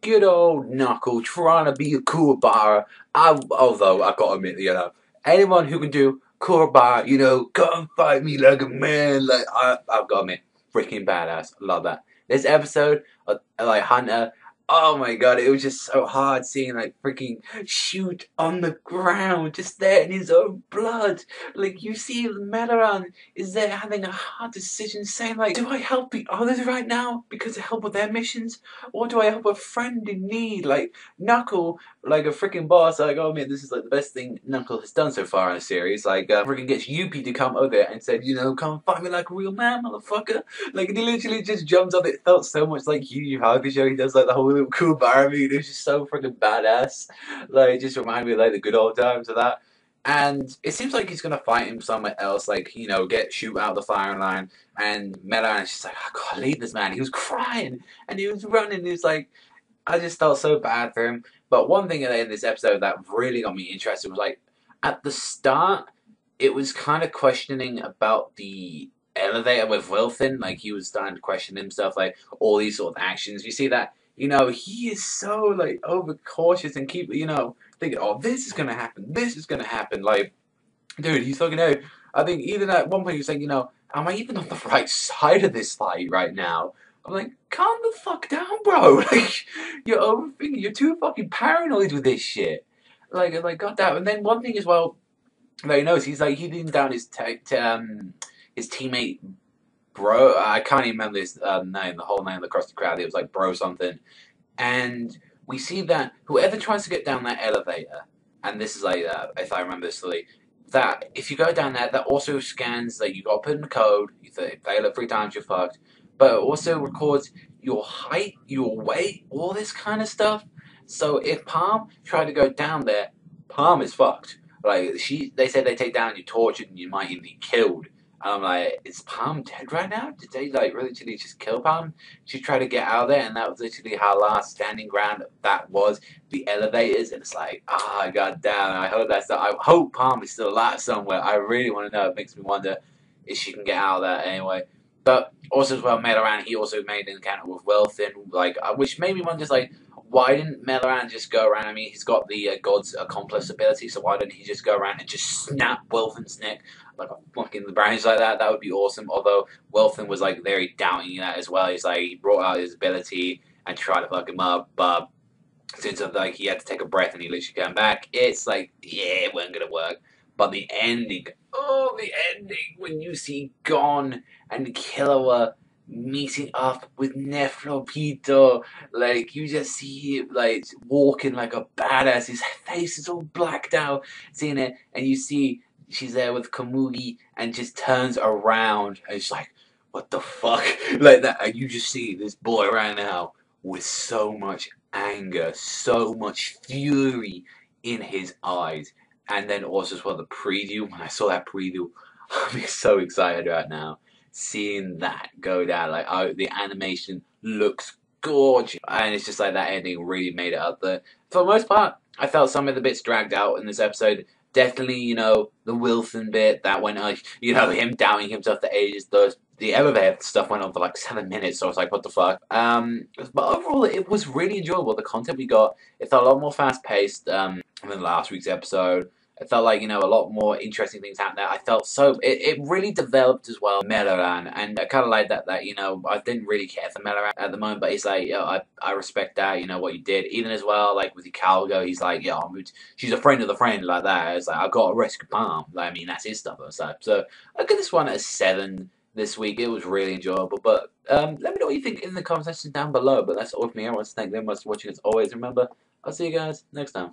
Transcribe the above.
good old Knuckle trying to be a Kuwabara. Although I gotta admit, anyone who can do Kuwabara, come fight me like a man, I've gotta admit, freaking badass. Love that. This episode of Hunter, oh my god, it was just so hard seeing freaking shoot on the ground, just there in his own blood. You see Meloran is there having a hard decision, saying do I help the others right now because to help with their missions, or do I help a friend in need? Knuckle, a freaking boss. Oh man, this is the best thing Knuckle has done so far in the series. Freaking gets Youpi to come over and said, come fight me like a real man, motherfucker. He literally just jumps up. It felt so much like Yu Yu Hakusho show. He does the whole little cool bar move. It was just so freaking badass. It just reminded me of the good old times of that. And it seems like he's gonna fight him somewhere else, get shoot out the firing line. And Meloran is just I gotta leave this man. He was crying and he was running. He was I just felt so bad for him. But one thing in this episode that really got me interested was at the start, it was kind of questioning about the elevator with Wilson. He was starting to question himself, all these sort of actions. You see that, he is so overcautious and keep, thinking, oh, this is gonna happen, this is gonna happen. Dude, he's talking out. I think even at one point he was saying, am I even on the right side of this fight right now? I'm calm the fuck down, bro. You're overthinking. You're too fucking paranoid with this shit. Goddamn. And then one thing as well that he knows, he's he didn't down his teammate, bro. I can't even remember his name, the whole name across the crowd. It was bro something. And we see that whoever tries to get down that elevator, and this is if I remember this fully, that if you go down there, that also scans you got to put in the code. You fail it 3 times, you're fucked. But it also records your height, your weight, all this kind of stuff. So if Palm tried to go down there, Palm is fucked. They said they take down, you tortured, and you might even be killed. And I'm is Palm dead right now? Did they literally just kill Palm? She tried to get out of there, and that was literally her last standing ground. That was the elevators, and it's god damn. I hope I hope Palm is still alive somewhere. I really want to know. It makes me wonder if she can get out of there anyway. But also as well, Meloran, he also made an encounter with Wilson, which made me wonder, why didn't Meloran just go around? I mean, he's got the God's accomplice ability, so why didn't he just go around and just snap Wilson's neck like a fucking branch like that? That would be awesome. Although Wilson was very doubting that as well. He's he brought out his ability and tried to fuck him up, but since he had to take a breath and he literally came back, it's yeah, it wasn't gonna work. But the ending, when you see Gon&Killua meeting up with Nefropitou, you just see him walking like a badass. His face is all blacked out, seeing it, and you see she's there with Komugi and just turns around and it's what the fuck, that, and you just see this boy right now with so much anger, so much fury in his eyes. And then also as well the preview. When I saw that preview, I'm so excited right now. Seeing that go down, the animation looks gorgeous, and it's just that ending really made it up there. For the most part, I felt some of the bits dragged out in this episode. Definitely, the Wilson bit that went, him doubting himself for ages. The elevator stuff went on for 7 minutes, so I was what the fuck. But overall, it was really enjoyable. The content we got, it felt a lot more fast paced than last week's episode. It felt a lot more interesting things happened there. I felt it really developed as well, Meloran, and I kind of like that, I didn't really care for Meloran at the moment, but he's I respect that, what you did. Even as well, with the Calgo, he's she's a friend of the friend, like that. It's I got to rescue Palm. I mean, that's his stuff, so I give this one a 7 this week. It was really enjoyable, but let me know what you think in the comment section down below. But that's all from me. I want to thank them much for watching as always. Remember, I'll see you guys next time.